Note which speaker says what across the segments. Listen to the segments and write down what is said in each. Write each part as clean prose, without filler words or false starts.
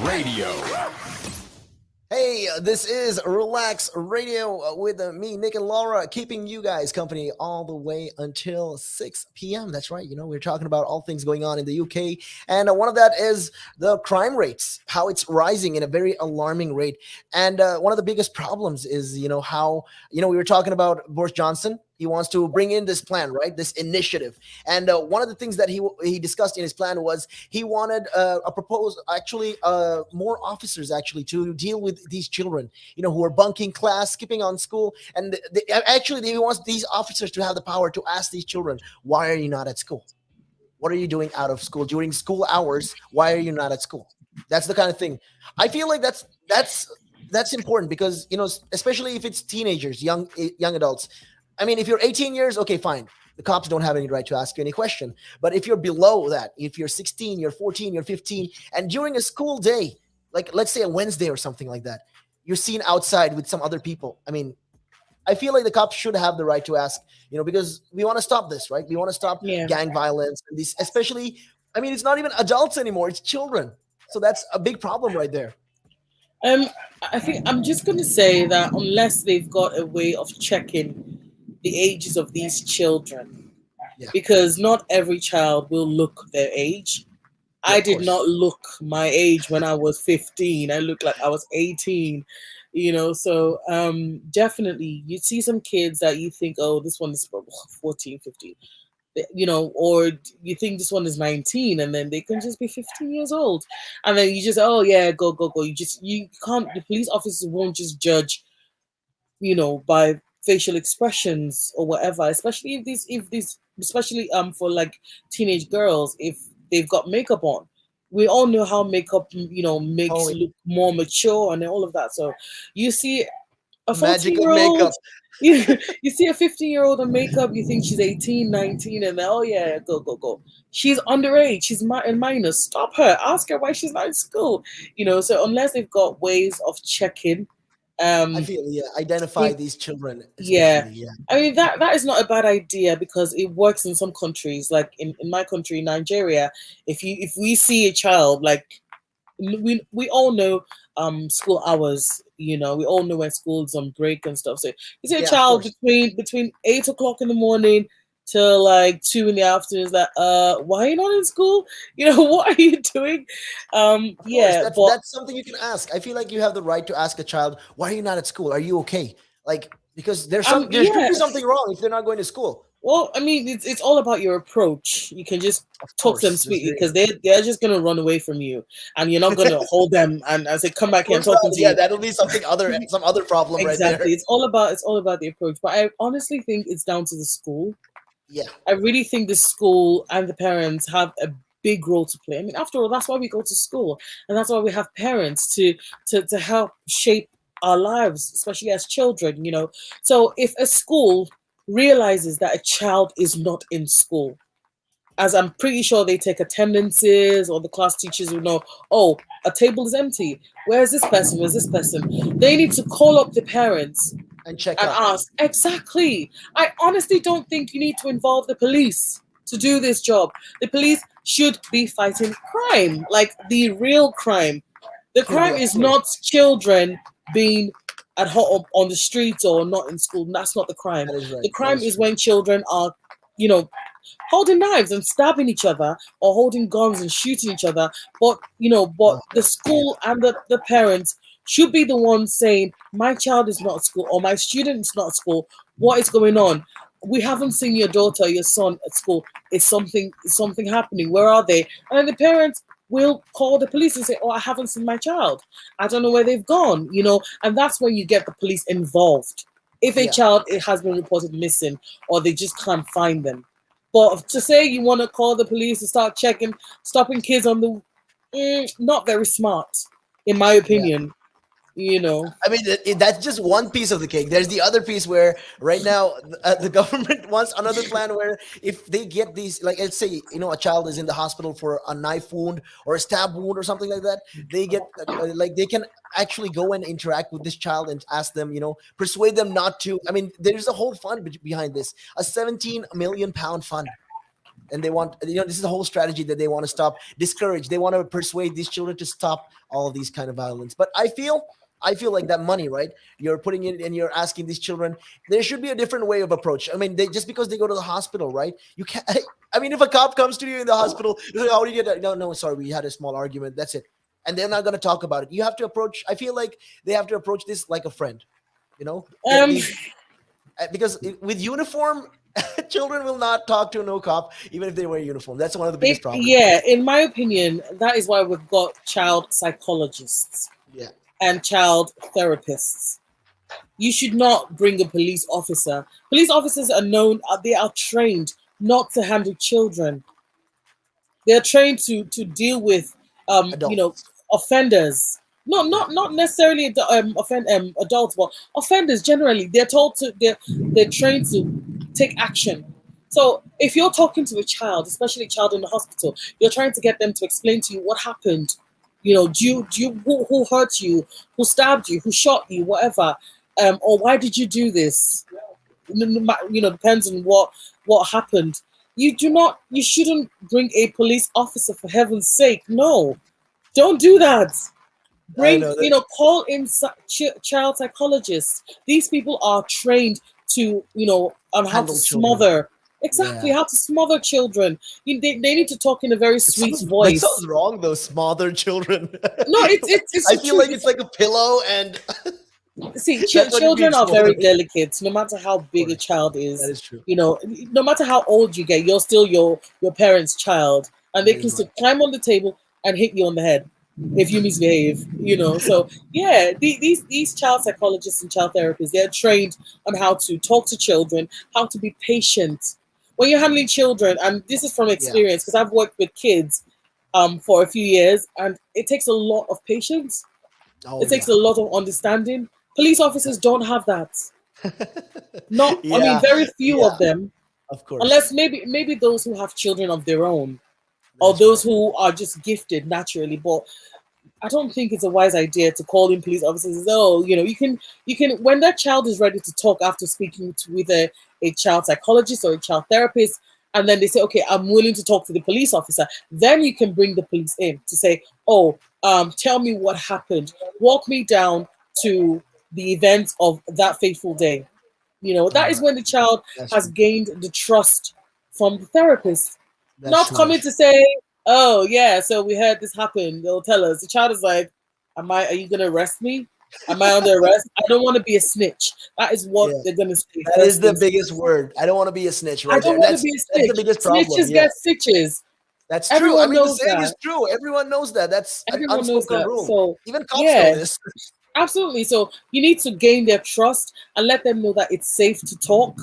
Speaker 1: Radio.
Speaker 2: Hey, this is Relax Radio with me, Nick and Laura, keeping you guys company all the way until 6 p.m. That's right. We're talking about all things going on in the UK. And one of that is the crime rates, how it's rising in a very alarming rate. And one of the biggest problems is, how, we were talking about Boris Johnson. He wants to bring in this plan, right? This initiative. And one of the things that he discussed in his plan was he wanted a proposed, actually, more officers actually to deal with these children, who are bunking class, skipping on school. And he wants these officers to have the power to ask these children, why are you not at school? What are you doing out of school during school hours? Why are you not at school? That's the kind of thing. I feel like that's important because, especially if it's teenagers, young adults. I mean, if you're 18 years, okay, fine. The cops don't have any right to ask you any question. But if you're below that, if you're 16, you're 14, you're 15, and during a school day, like let's say a Wednesday or something like that, you're seen outside with some other people. I mean, I feel like the cops should have the right to ask, because we want to stop this, right? We want to stop gang violence and these, especially, I mean, it's not even adults anymore, it's children. So that's a big problem right there.
Speaker 3: I think I'm just going to say that unless they've got a way of checking the ages of these children, because not every child will look their age. I did not look my age when I was 15. I looked like I was 18, so definitely you'd see some kids that you think, oh, this one is 14, 15, or you think this one is 19, and then they can just be 15 years old. And then you just, oh yeah, go. You can't, the police officers won't just judge, by facial expressions or whatever, especially especially for like teenage girls, if they've got makeup on. We all know how makeup makes look more mature and all of that. So you see a 14-year-old makeup. You see a 15-year-old on makeup, you think she's 18, 19, and then, oh yeah, go. She's underage, she's a minor. Stop her, ask her why she's not in school. So unless they've got ways of checking,
Speaker 2: I feel identify these children.
Speaker 3: I mean that is not a bad idea because it works in some countries. Like in my country, Nigeria, if we see a child, like we all know school hours. We all know when school's on break and stuff. So you see a child between 8 o'clock in the morning till like 2 in the afternoon, is that why are you not in school? What are you doing?
Speaker 2: That's something you can ask. I feel like you have the right to ask a child, why are you not at school? Are you okay? Like, because there's could be something wrong if they're not going to school.
Speaker 3: Well, I mean, it's all about your approach. You can just talk to them sweetly because they're just gonna run away from you, and you're not gonna hold them and say, "Come back here and talk to you."
Speaker 2: Yeah, that'll be some other problem right there.
Speaker 3: Exactly. It's all about the approach. But I honestly think it's down to the school.
Speaker 2: Yeah,
Speaker 3: I really think the school and the parents have a big role to play. I mean, after all, that's why we go to school, and that's why we have parents to help shape our lives, especially as children. So if a school realizes that a child is not in school, as I'm pretty sure they take attendances, or the class teachers will know, oh, a table is empty. Where's this person? Where's this person? They need to call up the parents
Speaker 2: and check
Speaker 3: and ask. Exactly. I honestly don't think you need to involve the police to do this job. The police should be fighting crime, like the real crime. The crime is not children being at home on the streets or not in school. That's not the crime. The crime is when children are, holding knives and stabbing each other, or holding guns and shooting each other. But the school and the parents should be the ones saying, my child is not at school, or my student is not at school. What is going on? We haven't seen your daughter or your son at school. Is something happening? Where are they? And then the parents will call the police and say, oh, I haven't seen my child. I don't know where they've gone, and that's when you get the police involved. If a child has been reported missing, or they just can't find them. But to say you want to call the police to start stopping kids on the, not very smart, in my opinion.
Speaker 2: I mean, that's just one piece of the cake. There's the other piece where right now the government wants another plan where if they get these, like, let's say, a child is in the hospital for a knife wound or a stab wound or something like that, they get they can actually go and interact with this child and ask them, persuade them not to. I mean, there's a whole fund behind this, a 17 million pound fund. and they want, this is the whole strategy that they want to stop, discourage. They want to persuade these children to stop all of these kind of violence. But I feel like that money, right? You're putting it and you're asking these children. There should be a different way of approach. I mean, just because they go to the hospital, right? You can't. I mean, if a cop comes to you in the hospital, you're like, how did you get that? No, no, sorry, we had a small argument. That's it, and they're not going to talk about it. You have to approach. I feel like they have to approach this like a friend. You know,
Speaker 3: Um,
Speaker 2: because with uniform, children will not talk to no cop, even if they wear uniform. That's one of the biggest problems.
Speaker 3: yeah, in my opinion, that is why we've got child psychologists
Speaker 2: Yeah.
Speaker 3: and child therapists. You should not bring a police officer. Police officers are known, they are trained not to handle children. They're trained to deal with
Speaker 2: Adults.
Speaker 3: offenders. No, not necessarily adults, but offenders generally. They're trained to take action. So if you're talking to a child, especially a child in the hospital, you're trying to get them to explain to you what happened. Who hurt you, who stabbed you, who shot you, whatever, or why did you do this? Depends on what happened. You shouldn't bring a police officer, for heaven's sake. No, don't do that.
Speaker 2: I know that.
Speaker 3: Call in child psychologists. These people are trained to, on how to
Speaker 2: Handle children.
Speaker 3: smother. Exactly,
Speaker 2: Yeah.
Speaker 3: how to smother children. They need to talk in a very sweet
Speaker 2: That
Speaker 3: voice.
Speaker 2: sounds wrong, though. Smother children.
Speaker 3: No, it's
Speaker 2: I
Speaker 3: the
Speaker 2: feel
Speaker 3: truth.
Speaker 2: like it's like a pillow, and
Speaker 3: See,
Speaker 2: that's what it
Speaker 3: children
Speaker 2: means.
Speaker 3: are very
Speaker 2: Smother.
Speaker 3: delicate. No matter how big a
Speaker 2: Course.
Speaker 3: child
Speaker 2: That
Speaker 3: is,
Speaker 2: is true.
Speaker 3: no matter how old you get, you're still your parents' child, and they
Speaker 2: That
Speaker 3: can
Speaker 2: is
Speaker 3: still
Speaker 2: right.
Speaker 3: climb on the table and hit you on the head if you misbehave. So yeah, these child psychologists and child therapists, they're trained on how to talk to children, how to be patient when you're handling children. And this is from
Speaker 2: Yeah.
Speaker 3: experience because I've worked with kids for a few years, and it takes a lot of patience.
Speaker 2: Oh
Speaker 3: It takes
Speaker 2: yeah.
Speaker 3: a lot of understanding. Police officers don't have that. Not, I mean,
Speaker 2: Yeah.
Speaker 3: very few
Speaker 2: Yeah.
Speaker 3: of them,
Speaker 2: Of course.
Speaker 3: unless maybe those who have children of their own, or
Speaker 2: That's
Speaker 3: those
Speaker 2: right.
Speaker 3: who are just gifted naturally. But I don't think it's a wise idea to call in police officers. Oh, you can when that child is ready to talk after speaking with a child psychologist or a child therapist, and then they say, okay, I'm willing to talk to the police officer. Then you can bring the police in to say, oh, tell me what happened. Walk me down to the events of that fateful day.
Speaker 2: All
Speaker 3: That is
Speaker 2: right.
Speaker 3: when the child
Speaker 2: That's
Speaker 3: has
Speaker 2: true.
Speaker 3: gained the trust from the therapist.
Speaker 2: That's
Speaker 3: Not
Speaker 2: true.
Speaker 3: coming
Speaker 2: That's
Speaker 3: to
Speaker 2: true.
Speaker 3: say, "Oh yeah, so we heard this happen." They'll tell us. The child is like, Are you gonna arrest me? Am I under arrest? I don't want to be a snitch." That is what
Speaker 2: Yeah.
Speaker 3: they're gonna say
Speaker 2: That is
Speaker 3: first
Speaker 2: the
Speaker 3: things
Speaker 2: biggest
Speaker 3: first.
Speaker 2: word. I don't want to be a snitch
Speaker 3: I
Speaker 2: right
Speaker 3: don't
Speaker 2: there.
Speaker 3: want to
Speaker 2: That's
Speaker 3: be a
Speaker 2: that's the
Speaker 3: snitch.
Speaker 2: biggest problem.
Speaker 3: Snitches
Speaker 2: Yeah.
Speaker 3: get stitches.
Speaker 2: That's true. I
Speaker 3: Everyone
Speaker 2: mean, the
Speaker 3: knows
Speaker 2: saying is
Speaker 3: that.
Speaker 2: true. Everyone knows that. That's an
Speaker 3: Everyone knows
Speaker 2: unspoken
Speaker 3: that.
Speaker 2: rule.
Speaker 3: So
Speaker 2: Even cops know
Speaker 3: yeah,
Speaker 2: this.
Speaker 3: absolutely. So you need to gain their trust and let them know that it's safe to talk.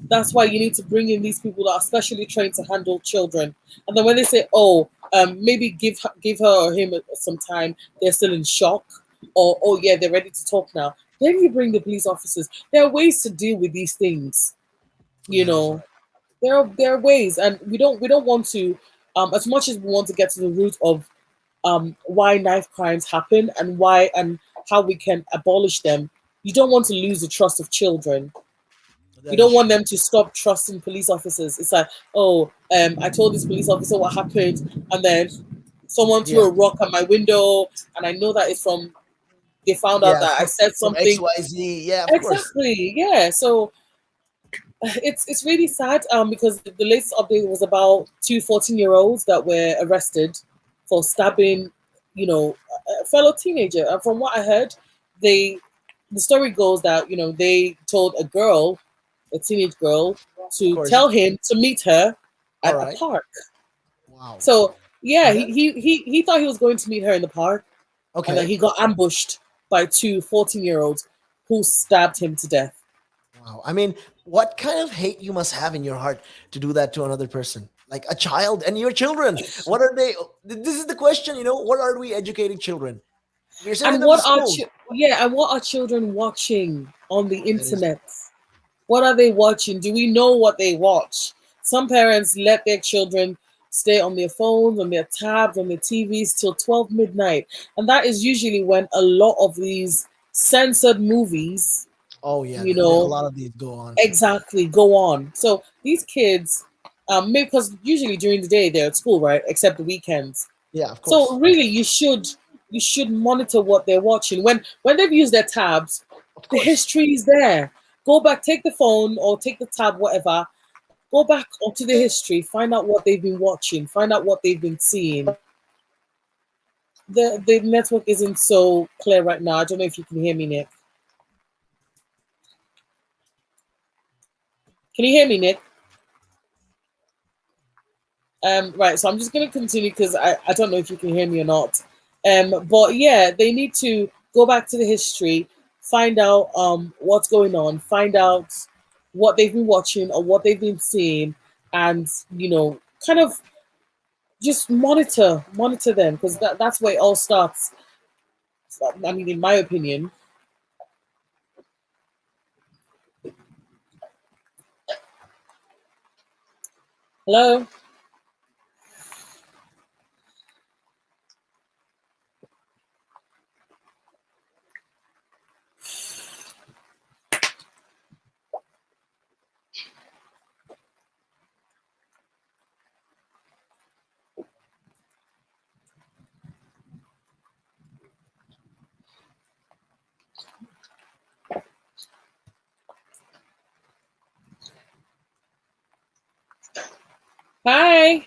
Speaker 3: That's why you need to bring in these people that are specially trained to handle children. And then when they say, "Oh, maybe give her or him some time," they're still in shock, or "Oh yeah, they're ready to talk now." Then you bring the police officers. There are ways to deal with these things. You
Speaker 2: That is
Speaker 3: know,
Speaker 2: right.
Speaker 3: there are ways, and we don't want to, as much as we want to get to the root of why knife crimes happen and why and how we can abolish them. You don't want to lose the trust of children. You
Speaker 2: That
Speaker 3: don't
Speaker 2: is
Speaker 3: want
Speaker 2: true.
Speaker 3: them to stop trusting police officers. It's like, oh, I told this police officer what happened, and then someone threw
Speaker 2: Yeah.
Speaker 3: a rock at my window, and I know that it's from they found out
Speaker 2: Yeah.
Speaker 3: that I said
Speaker 2: From
Speaker 3: something.
Speaker 2: XYZ. Yeah, of course.
Speaker 3: Exactly, yeah. So it's really sad because the latest update was about two 14-year-olds that were arrested for stabbing, a fellow teenager. And from what I heard, they the story goes that they told a teenage girl,
Speaker 2: Of
Speaker 3: to
Speaker 2: course.
Speaker 3: tell him to meet her
Speaker 2: All
Speaker 3: at a
Speaker 2: right.
Speaker 3: park.
Speaker 2: Wow.
Speaker 3: So yeah,
Speaker 2: And
Speaker 3: he
Speaker 2: then?
Speaker 3: he thought he was going to meet her in the park, and then
Speaker 2: Okay.
Speaker 3: he got ambushed by two 14-year-olds who stabbed him to death.
Speaker 2: Wow. I mean, what kind of hate you must have in your heart to do that to another person? Like a child and your children. What are they? This is the question, what are we educating children? We're sending
Speaker 3: And
Speaker 2: them to
Speaker 3: what are
Speaker 2: school.
Speaker 3: what are children watching on the
Speaker 2: That is
Speaker 3: internet? What are they watching? Do we know what they watch? Some parents let their children stay on their phones, on their tabs, on their TVs till 12 midnight. And that is usually when a lot of these censored movies,
Speaker 2: oh yeah,
Speaker 3: you
Speaker 2: a
Speaker 3: know,
Speaker 2: lot of these go on.
Speaker 3: exactly go on. So these kids, Maybe because usually during the day they're at school, right? Except the weekends.
Speaker 2: Yeah, of
Speaker 3: So
Speaker 2: course.
Speaker 3: really, you should monitor what they're watching. When they've used their tabs,
Speaker 2: Of
Speaker 3: the
Speaker 2: course.
Speaker 3: history is there. Go back, take the phone or take the tab, whatever. Go back onto the history, find out what they've been watching, find out what they've been seeing. The network isn't so clear right now. I don't know if you can hear me, Nick. Can you hear me, Nick? Right, so I'm just going to continue because I don't know if you can hear me or not. But yeah, they need to go back to the history, find out what's going on, find out what they've been watching or what they've been seeing, and kind of just monitor them because that's where it all starts. I mean, in my opinion. Hello. Hi.